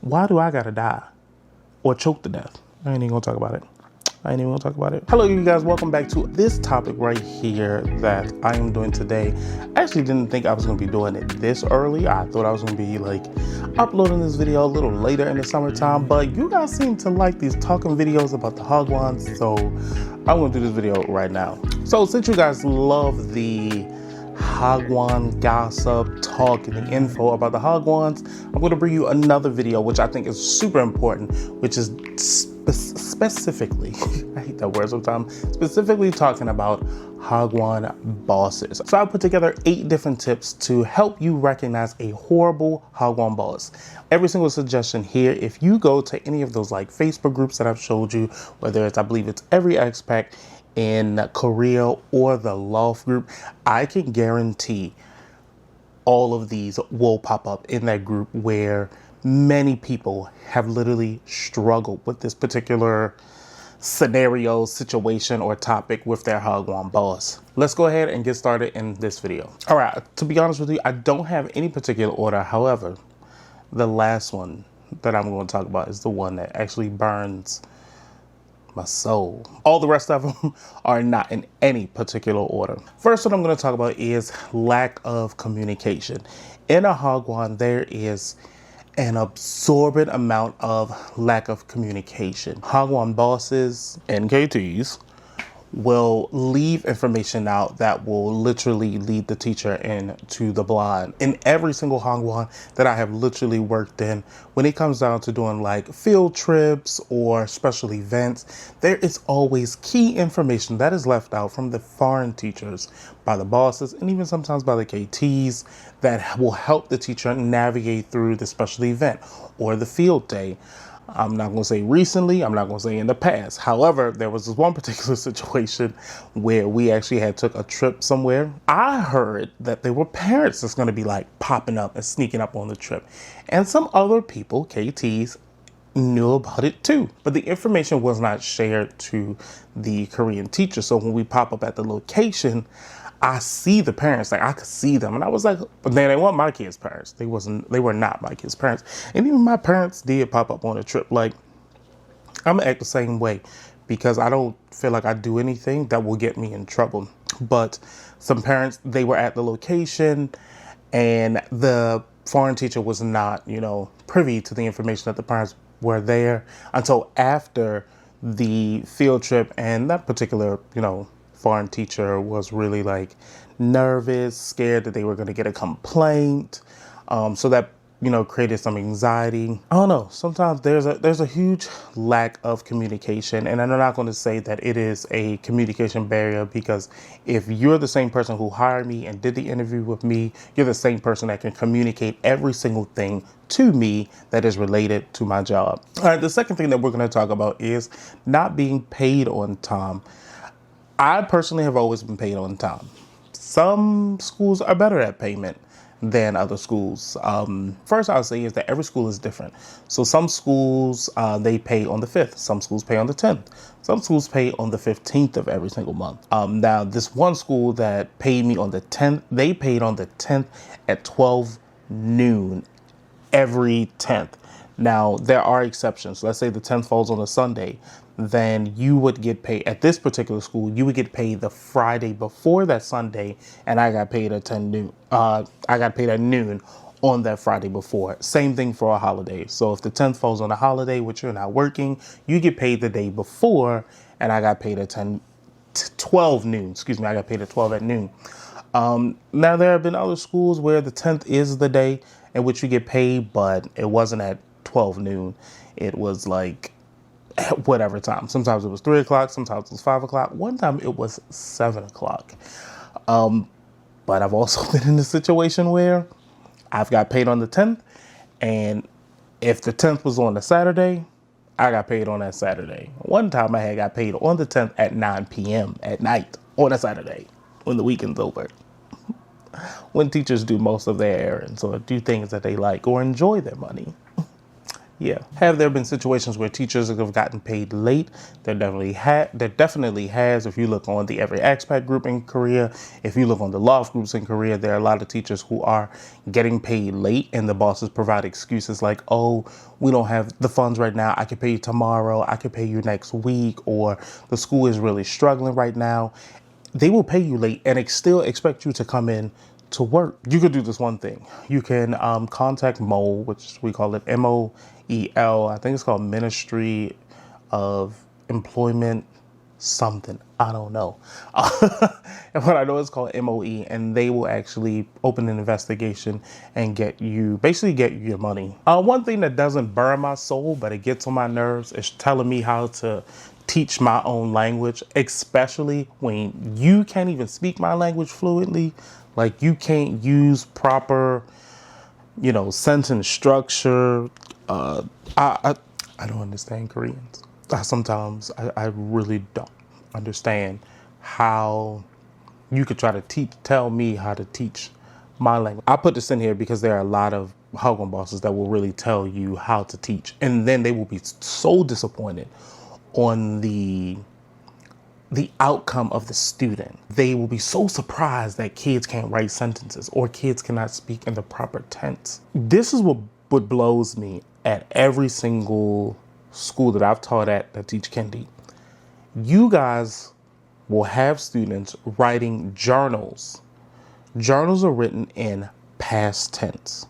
Why do I gotta die or choke to death? I ain't even gonna talk about it. Hello, you guys. Welcome back to this topic right here that I am doing today. I actually didn't think I was going to be doing it this early. I thought I was going to be like uploading this video a little later in the summertime, but you guys seem to like these talking videos about the Hagwon, so I'm going to do this video right now. So since you guys love the Hagwon gossip, talk, and the info about the Hagwons, I'm going to bring you another video which I think is super important, which is specifically, I hate that word sometimes, specifically talking about Hagwon bosses. So I put together 8 different tips to help you recognize a horrible Hagwon boss. Every single suggestion here, if you go to any of those like Facebook groups that I've showed you, whether it's, I believe it's every expat in Korea or the Loft group, I can guarantee all of these will pop up in that group where many people have literally struggled with this particular scenario, situation, or topic with their Hagwon boss. Let's go ahead and get started in this video. All right, to be honest with you, I don't have any particular order. However, the last one that I'm going to talk about is the one that actually burns my soul. All the rest of them are not in any particular order. First, what I'm going to talk about is lack of communication. In a Hagwon, there is an absorbent amount of lack of communication. Hagwon bosses and KTs will leave information out that will literally lead the teacher into the blind. In every single Hagwon that I have literally worked in, when it comes down to doing like field trips or special events, there is always key information that is left out from the foreign teachers by the bosses and even sometimes by the KTs that will help the teacher navigate through the special event or the field day. I'm not going to say recently, I'm not going to say in the past. However, there was this one particular situation where we actually had took a trip somewhere. I heard that there were parents that's going to be like popping up and sneaking up on the trip. And some other people, KTs, knew about it too. But the information was not shared to the Korean teacher. So when we pop up at the location, I see the parents, like I could see them. And I was like, but they weren't my kids' parents. They were not my kids' parents. And even my parents did pop up on a trip. Like, I'm gonna act the same way because I don't feel like I do anything that will get me in trouble. But some parents, they were at the location and the foreign teacher was not, privy to the information that the parents were there until after the field trip. And that particular, foreign teacher was really like nervous, scared that they were going to get a complaint. So that, created some anxiety. I don't know. Sometimes there's a huge lack of communication, and I'm not going to say that it is a communication barrier because if you're the same person who hired me and did the interview with me, you're the same person that can communicate every single thing to me that is related to my job. All right. The second thing that we're going to talk about is not being paid on time. I personally have always been paid on time. Some schools are better at payment than other schools. First, I would say is that every school is different. So some schools, they pay on the 5th. Some schools pay on the 10th. Some schools pay on the 15th of every single month. Now, this one school that paid me on the 10th, they paid on the 10th at 12 noon every 10th. Now, there are exceptions. Let's say the 10th falls on a Sunday, then you would get paid at this particular school. You would get paid the Friday before that Sunday, and I got paid at 10 noon. I got paid at noon on that Friday before. Same thing for a holiday. So if the 10th falls on a holiday, which you're not working, you get paid the day before, and I got paid at 12 noon. Excuse me, I got paid at 12 at noon. Now there have been other schools where the 10th is the day in which you get paid, but it wasn't at 12 noon. It was like whatever time. Sometimes it was 3 o'clock. Sometimes it was 5 o'clock. One time it was 7 o'clock. But I've also been in a situation where I've got paid on the 10th. And if the 10th was on a Saturday, I got paid on that Saturday. One time I had got paid on the 10th at 9 p.m. at night on a Saturday when the weekend's over. When teachers do most of their errands or do things that they like or enjoy their money. Yeah. Have there been situations where teachers have gotten paid late? There definitely has. If you look on the Every Expat group in Korea, if you look on the Love groups in Korea, there are a lot of teachers who are getting paid late, and the bosses provide excuses like, oh, we don't have the funds right now. I can pay you tomorrow. I can pay you next week, or the school is really struggling right now. They will pay you late and still expect you to come in to work. You could do this one thing. You can contact MOEL, which we call it MOEL. I think it's called Ministry of Employment something. I don't know. And what I know is called MOE, and they will actually open an investigation and get you your money. One thing that doesn't burn my soul, but it gets on my nerves, is telling me how to teach my own language, especially when you can't even speak my language fluently. Like, you can't use proper, sentence structure. I don't understand Koreans. Sometimes I really don't understand how you could try to tell me how to teach my language. I put this in here because there are a lot of Hagwon bosses that will really tell you how to teach, and then they will be so disappointed on the outcome of the student. They will be so surprised that kids can't write sentences or kids cannot speak in the proper tense. This is what blows me at every single school that I've taught at that teach Kendi. You guys will have students writing journals. Journals are written in past tense.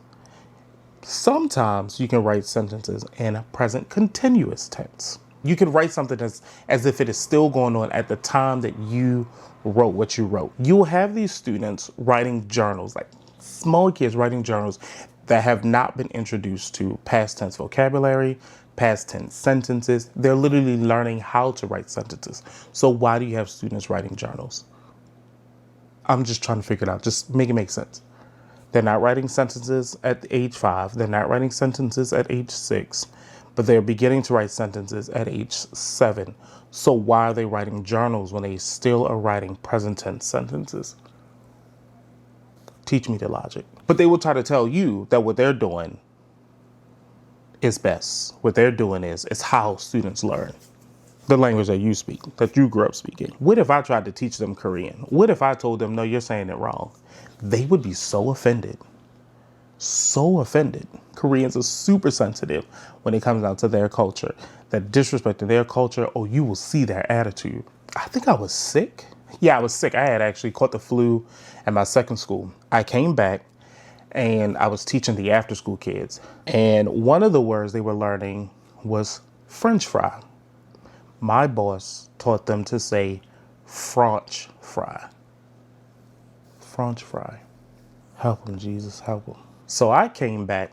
Sometimes you can write sentences in present continuous tense. You can write something as if it is still going on at the time that you wrote what you wrote. You'll have these students writing journals, like small kids writing journals that have not been introduced to past tense vocabulary, past tense sentences. They're literally learning how to write sentences. So why do you have students writing journals? I'm just trying to figure it out. Just make it make sense. They're not writing sentences at age 5. They're not writing sentences at age 6, but they're beginning to write sentences at age 7. So why are they writing journals when they still are writing present tense sentences? Teach me the logic. But they will try to tell you that what they're doing is best. What they're doing is how students learn the language that you speak, that you grew up speaking. What if I tried to teach them Korean? What if I told them, no, you're saying it wrong? They would be so offended. So offended. Koreans are super sensitive when it comes down to their culture. That disrespect to their culture, oh, you will see their attitude. I think I was sick. Yeah, I was sick. I had actually caught the flu at my second school. I came back and I was teaching the after school kids. And one of the words they were learning was French fry. My boss taught them to say French fry. French fry. Help them, Jesus, help them. So I came back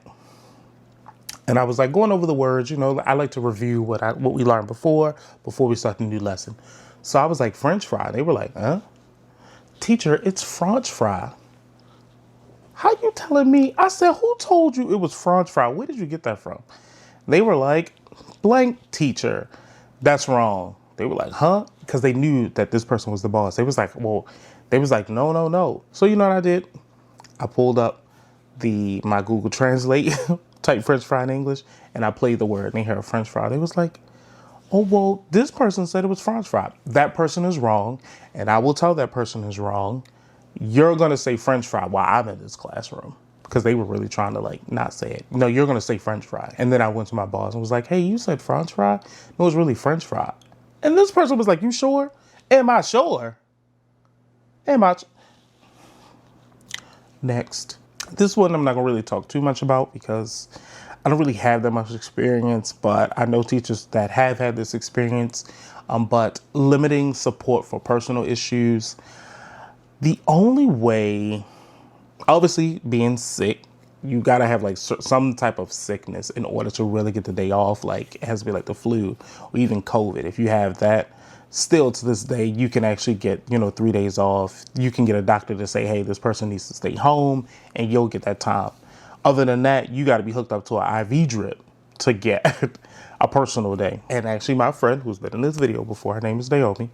and I was like going over the words, I like to review what we learned before we start the new lesson. So I was like, French fry. They were like, huh? Teacher, it's French fry. How you telling me? I said, who told you it was French fry? Where did you get that from? They were like, blank teacher. That's wrong. They were like, huh? Because they knew that this person was the boss. They was like, no. So you know what I did? I pulled up my Google Translate, type French fry in English, and I played the word, and they heard French fry. They was like, oh, well, this person said it was French fry. That person is wrong, and I will tell that person is wrong. You're going to say French fry while I'm in this classroom, because they were really trying to not say it. No, you're going to say French fry. And then I went to my boss and was like, hey, you said French fry? It was really French fry. And this person was like, you sure? Am I sure? Next. This one I'm not going to really talk too much about because I don't really have that much experience, but I know teachers that have had this experience. But limiting support for personal issues. The only way, obviously being sick, you got to have some type of sickness in order to really get the day off. It has to be like the flu or even COVID. If you have that, still to this day, you can actually get, 3 days off. You can get a doctor to say, hey, this person needs to stay home, and you'll get that time. Other than that, you got to be hooked up to an IV drip to get a personal day. And actually my friend who's been in this video before, her name is Naomi.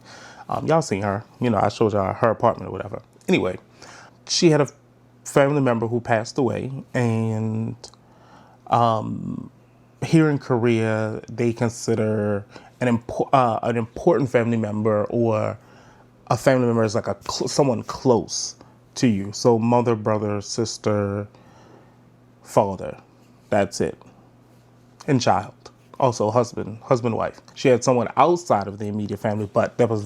Y'all seen her, I showed y'all her apartment or whatever. Anyway, she had a family member who passed away, and here in Korea, they consider an important family member or a family member is like someone close to you. So mother, brother, sister, father. That's it. And child. Also husband, wife. She had someone outside of the immediate family, but that was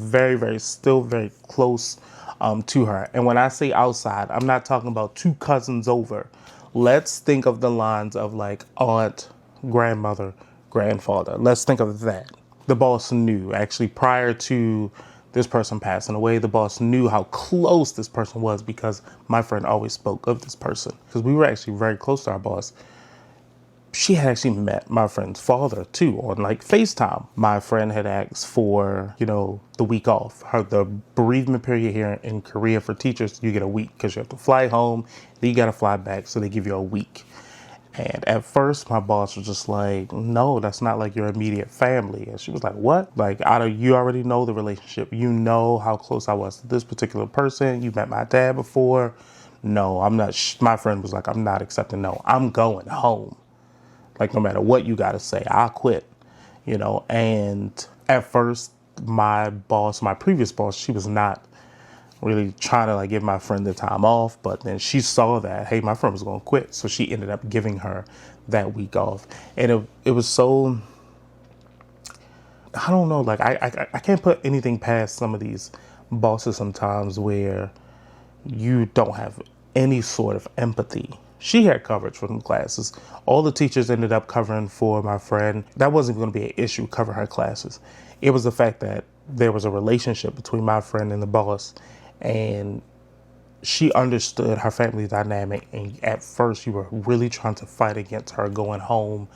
still very close to her. And when I say outside, I'm not talking about two cousins over. Let's think of the lines of like aunt, grandmother, grandfather. Let's think of that. The boss knew, actually, prior to this person passing away, the boss knew how close this person was because my friend always spoke of this person because we were actually very close to our boss. She had actually met my friend's father too on like FaceTime. My friend had asked for, the week off. The bereavement period here in Korea for teachers, you get a week because you have to fly home, then you got to fly back. So they give you a week. And at first my boss was just like, no, that's not like your immediate family. And she was like, what? Like, you already know the relationship. You know how close I was to this particular person. You met my dad before. No, I'm not. My friend was like, I'm not accepting. No, I'm going home. Like, no matter what you got to say, I'll quit, And at first, my previous boss, she was not really trying to like give my friend the time off. But then she saw that, hey, my friend was going to quit. So she ended up giving her that week off. And it was so, I don't know, like I can't put anything past some of these bosses sometimes where you don't have any sort of empathy. She had coverage for them classes. All the teachers ended up covering for my friend. That wasn't going to be an issue, cover her classes. It was the fact that there was a relationship between my friend and the boss, and she understood her family dynamic. And at first, you were really trying to fight against her going home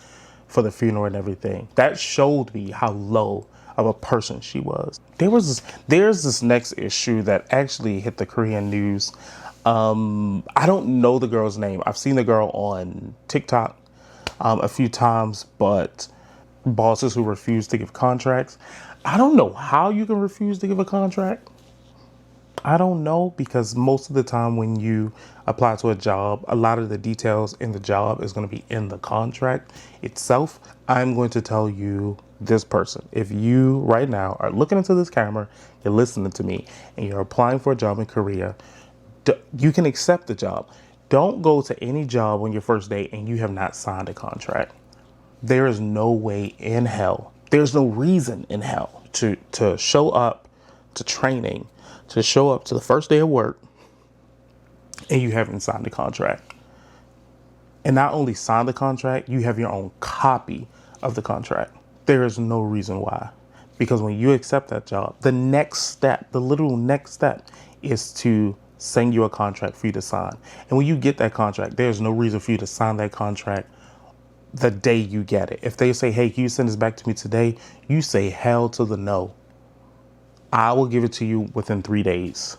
for the funeral and everything. That showed me how low of a person she was. There's this next issue that actually hit the Korean news. I don't know the girl's name. I've seen the girl on TikTok a few times, but bosses who refuse to give contracts. I don't know how you can refuse to give a contract. I don't know, because most of the time when you apply to a job, a lot of the details in the job is going to be in the contract itself. I'm going to tell you this person. If you right now are looking into this camera, you're listening to me, and you're applying for a job in Korea, you can accept the job. Don't go to any job on your first day and you have not signed a contract. There is no way in hell. There's no reason in hell to show up to training, to show up to the first day of work, and you haven't signed the contract. And not only sign the contract, you have your own copy of the contract. There is no reason why. Because when you accept that job, the literal next step is to send you a contract for you to sign. And when you get that contract, there's no reason for you to sign that contract the day you get it. If they say, hey, can you send this back to me today? You say hell to the no. I will give it to you within 3 days.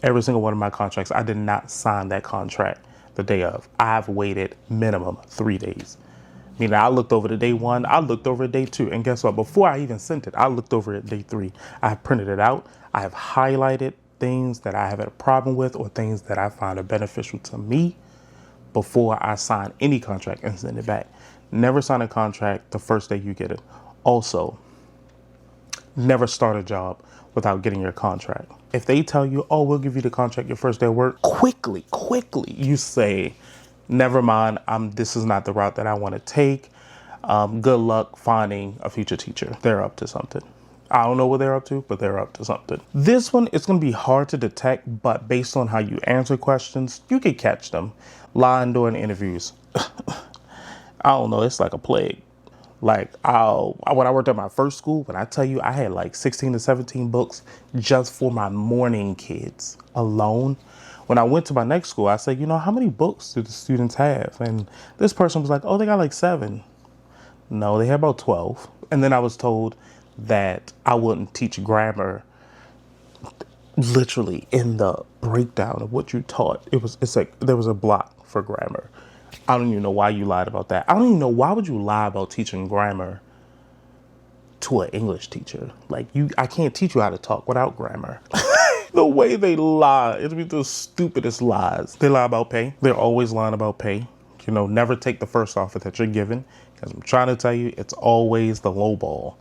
Every single one of my contracts, I did not sign that contract the day of. I've waited minimum 3 days. Meaning I looked over the day one, I looked over day two. And guess what? Before I even sent it, I looked over it day three. I have printed it out. I have highlighted things that I have had a problem with or things that I find are beneficial to me before I sign any contract and send it back. Never sign a contract the first day you get it. Also, never start a job without getting your contract. If they tell you, oh, we'll give you the contract your first day of work, quickly, you say, never mind, this is not the route that I want to take. Good luck finding a future teacher. They're up to something. I don't know what they're up to, but they're up to something. This one, it's going to be hard to detect, but based on how you answer questions, you can catch them. Lying during interviews. I don't know, it's like a plague. Like, when I worked at my first school, when I tell you I had like 16 to 17 books just for my morning kids alone. When I went to my next school, I said, how many books do the students have? And this person was like, oh, they got like 7. No, they had about 12. And then I was told that I wouldn't teach grammar. Literally in the breakdown of what you taught, it's like there was a block for grammar. I don't even know why you lied about that. I don't even know why would you lie about teaching grammar to an English teacher. Like, I can't teach you how to talk without grammar. The way they lie, it'll be the stupidest lies. They lie about pay. They're always lying about pay. Never take the first offer that you're given. Because I'm trying to tell you, it's always the low ball.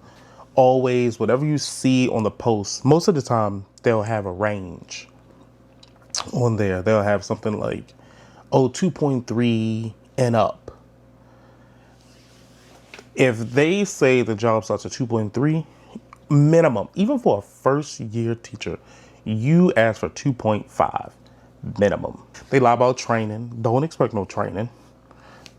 Always, whatever you see on the post, most of the time, they'll have a range on there. They'll have something like, 2.3 and up. If they say the job starts at 2.3, minimum, even for a first year teacher, you ask for 2.5 minimum. They lie about training. Don't expect no training.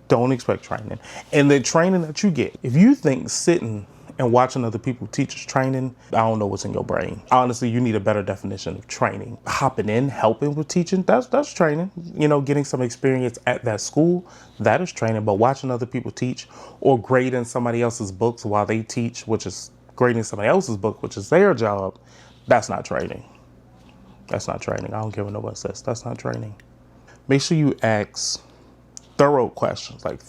Don't expect training. And the training that you get, if you think sitting and watching other people teach is training, I don't know what's in your brain. Honestly, you need a better definition of training. Hopping in, helping with teaching, that's training. You know, getting some experience at that school, that is training. But watching other people teach or grading somebody else's books while they teach, which is grading somebody else's book, which is their job, that's not training. That's not training. I don't care what nobody says. That's not training. Make sure you ask thorough questions, like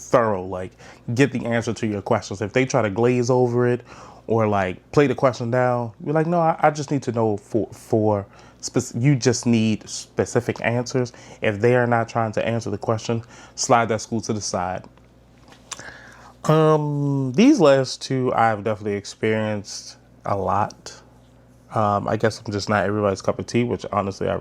get the answer to your questions. If they try to glaze over it or like play the question down, you're like, no, I just need to know you just need specific answers. If they are not trying to answer the question, slide that school to the side. These last two I've definitely experienced a lot. I guess I'm just not everybody's cup of tea, which honestly I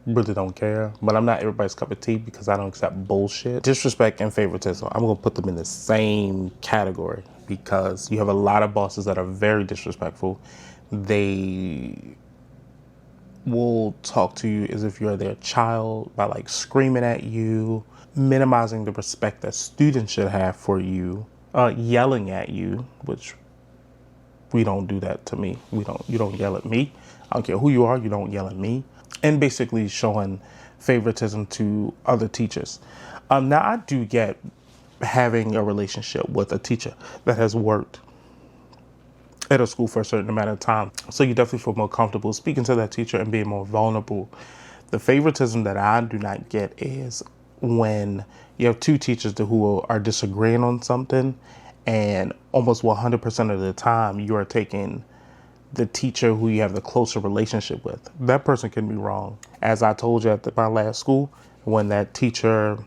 really don't care. But I'm not everybody's cup of tea because I don't accept bullshit. Disrespect and favoritism, I'm going to put them in the same category because you have a lot of bosses that are very disrespectful. They will talk to you as if you're their child by like screaming at you, minimizing the respect that students should have for you, yelling at you, which we don't do that to me. You don't yell at me. I don't care who you are, you don't yell at me. And basically showing favoritism to other teachers. Now I do get having a relationship with a teacher that has worked at a school for a certain amount of time. So you definitely feel more comfortable speaking to that teacher and being more vulnerable. The favoritism that I do not get is when you have two teachers who are disagreeing on something, and almost 100% of the time you are taking the teacher who you have the closer relationship with. That person can be wrong. As I told you at my last school, when that teacher,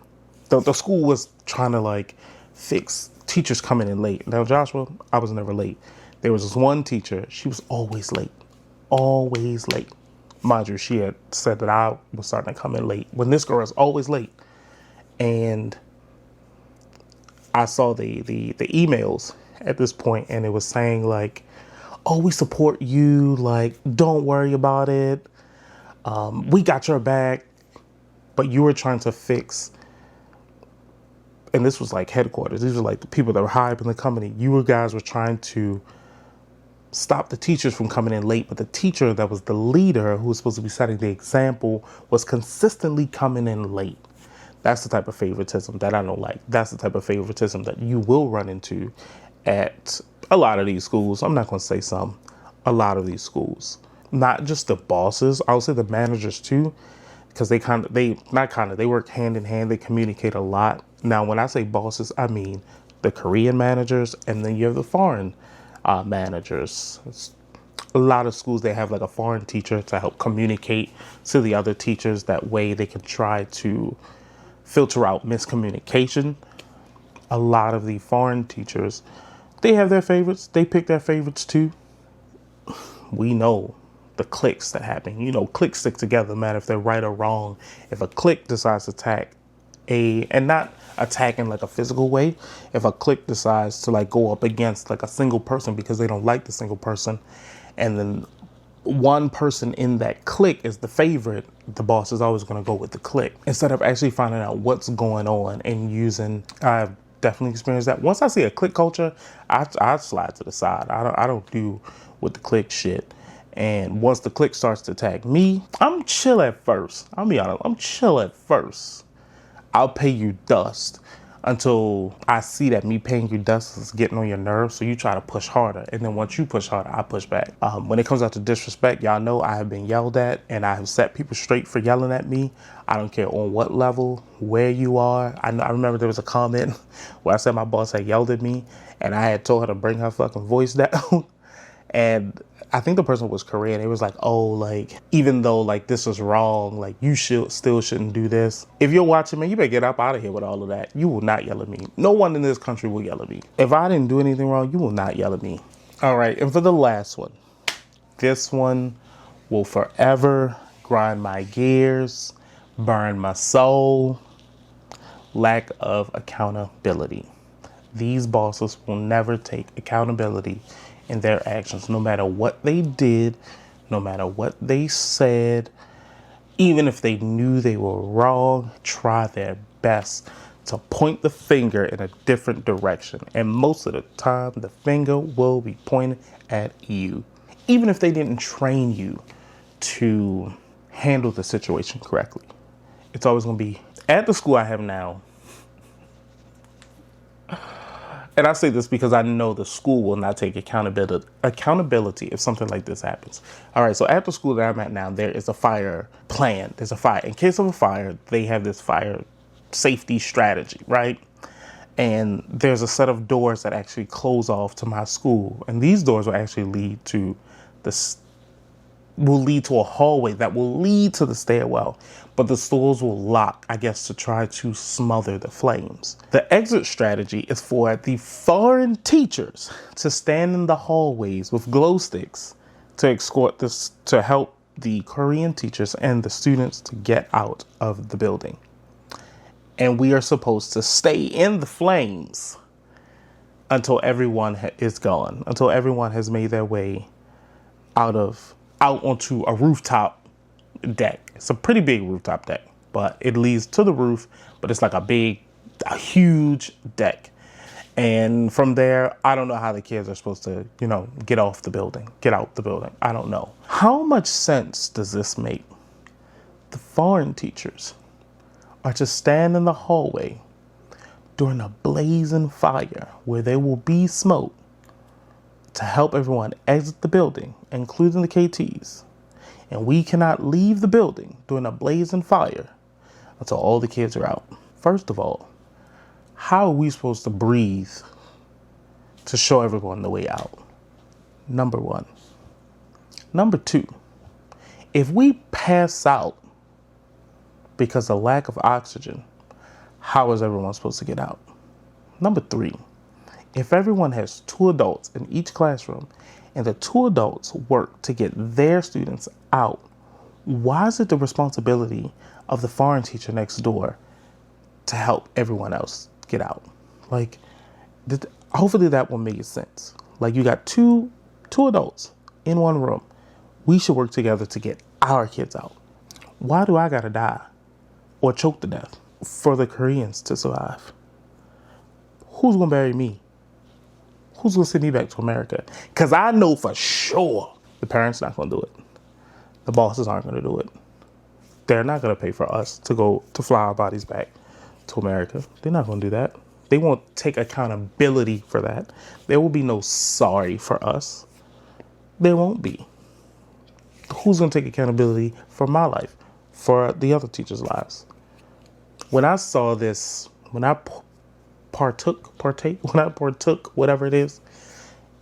the school was trying to like fix teachers coming in late. Now, Joshua, I was never late. There was this one teacher, she was always late. Always late. Mind you, she had said that I was starting to come in late. When this girl is always late. And I saw the emails at this point, and it was saying like, oh, we support you. Like, don't worry about it. We got your back. But you were trying to fix, and this was like headquarters. These were like the people that were high up in the company. You guys were trying to stop the teachers from coming in late. But the teacher that was the leader, who was supposed to be setting the example, was consistently coming in late. That's the type of favoritism that I don't like. That's the type of favoritism that you will run into at a lot of these schools. I'm not going to say some, a lot of these schools. Not just the bosses, I would say the managers too, because they work hand in hand. They communicate a lot. Now, when I say bosses, I mean the Korean managers, and then you have the foreign managers. A lot of schools, they have like a foreign teacher to help communicate to the other teachers. That way they can try to filter out miscommunication. A lot of the foreign teachers, they have their favorites. They pick their favorites too. We know the cliques that happen. You know, cliques stick together, no matter if they're right or wrong. If a clique decides to attack and not attack in like a physical way. If a clique decides to like go up against like a single person because they don't like the single person, and then one person in that clique is the favorite, the boss is always going to go with the clique instead of actually finding out what's going on and using. I've definitely experienced that. Once I see a clique culture, I slide to the side. I don't do with the clique shit. And once the clique starts to attack me, I'm chill at first. I'll be honest, I'm chill at first. I'll pay you dust until I see that me paying you dust is getting on your nerves. So you try to push harder. And then once you push harder, I push back. When it comes out to disrespect, y'all know I have been yelled at, and I have set people straight for yelling at me. I don't care on what level, where you are. I remember there was a comment where I said my boss had yelled at me, and I had told her to bring her fucking voice down. And I think the person was Korean. It was like, oh, like, even though like this is wrong, like you still shouldn't do this. If you're watching me, you better get up out of here with all of that. You will not yell at me. No one in this country will yell at me. If I didn't do anything wrong, you will not yell at me. All right, and for the last one, this one will forever grind my gears, burn my soul. Lack of accountability. These bosses will never take accountability in their actions, no matter what they did, no matter what they said. Even if they knew they were wrong, try their best to point the finger in a different direction. And most of the time, the finger will be pointed at you. Even if they didn't train you to handle the situation correctly. It's always going to be, at the school I have now, and I say this because I know the school will not take accountability if something like this happens. All right, so at the school that I'm at now, there is a fire plan. There's a fire. In case of a fire, they have this fire safety strategy, right? And there's a set of doors that actually close off to my school. And these doors will actually lead to a hallway that will lead to the stairwell, but the doors will lock, I guess, to try to smother the flames. The exit strategy is for the foreign teachers to stand in the hallways with glow sticks to escort this, to help the Korean teachers and the students to get out of the building. And we are supposed to stay in the flames until everyone is gone, until everyone has made their way out onto a rooftop deck. It's a pretty big rooftop deck, but it leads to the roof, but it's like a huge deck. And from there, I don't know how the kids are supposed to, get out the building. I don't know. How much sense does this make? The foreign teachers are to stand in the hallway during a blazing fire where there will be smoke to help everyone exit the building, including the KTs. And we cannot leave the building during a blazing fire until all the kids are out. First of all, how are we supposed to breathe to show everyone the way out? Number one. Number two, if we pass out because of lack of oxygen, how is everyone supposed to get out? Number three, if everyone has 2 adults in each classroom and the 2 adults work to get their students out, why is it the responsibility of the foreign teacher next door to help everyone else get out? Like, hopefully that one made sense. Like, you got two adults in one room. We should work together to get our kids out. Why do I gotta die or choke to death for the Koreans to survive? Who's gonna bury me? Who's gonna send me back to America? Because I know for sure the parents not gonna do it. The bosses aren't gonna do it. They're not gonna pay for us to fly our bodies back to America. They're not gonna do that. They won't take accountability for that. There will be no sorry for us. There won't be. Who's gonna take accountability for my life, for the other teachers' lives? When I saw this, when I partook, whatever it is,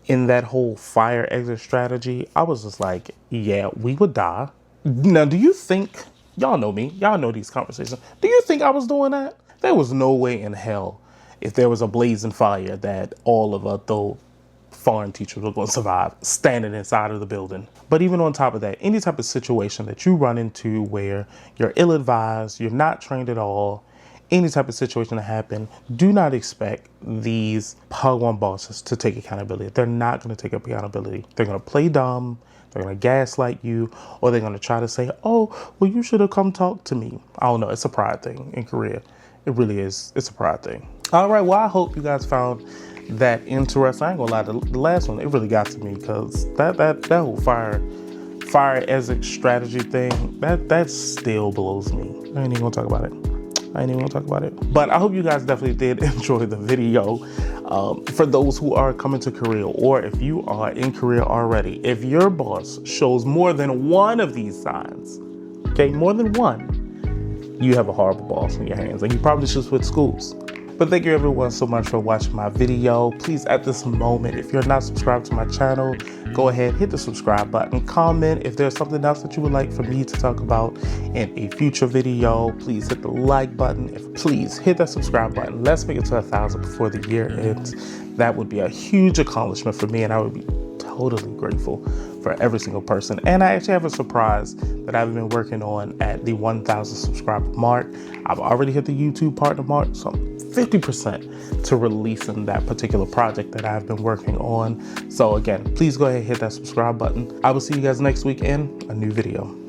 in that whole fire exit strategy, I was just like, yeah, we would die. Now, do you think, y'all know me, y'all know these conversations, do you think I was doing that? There was no way in hell, if there was a blazing fire, that all of the foreign teachers were going to survive standing inside of the building. But even on top of that, any type of situation that you run into where you're ill-advised, you're not trained at all, any type of situation to happen, do not expect these Hagwon bosses to take accountability. They're not going to take accountability. They're going to play dumb. They're going to gaslight you, or they're going to try to say, oh, well, you should have come talk to me. I don't know. It's a pride thing in Korea. It really is. It's a pride thing. All right. Well, I hope you guys found that interesting. I ain't gonna lie, the last one, it really got to me, because that whole fire exit strategy thing, that still blows me. I ain't even gonna talk about it. But I hope you guys definitely did enjoy the video. For those who are coming to Korea, or if you are in Korea already, if your boss shows more than one of these signs, okay, more than one, you have a horrible boss in your hands, and you probably should switch schools. But thank you everyone so much for watching my video. Please, at this moment, if you're not subscribed to my channel, go ahead, hit the subscribe button, comment if there's something else that you would like for me to talk about in a future video. Please hit the like button. Please hit that subscribe button. Let's make it to 1,000 before the year ends. That would be a huge accomplishment for me, and I would be totally grateful for every single person. And I actually have a surprise that I've been working on at the 1,000 subscriber mark. I've already hit the YouTube partner mark, so I'm 50% to releasing that particular project that I've been working on. So again, please go ahead and hit that subscribe button. I will see you guys next week in a new video.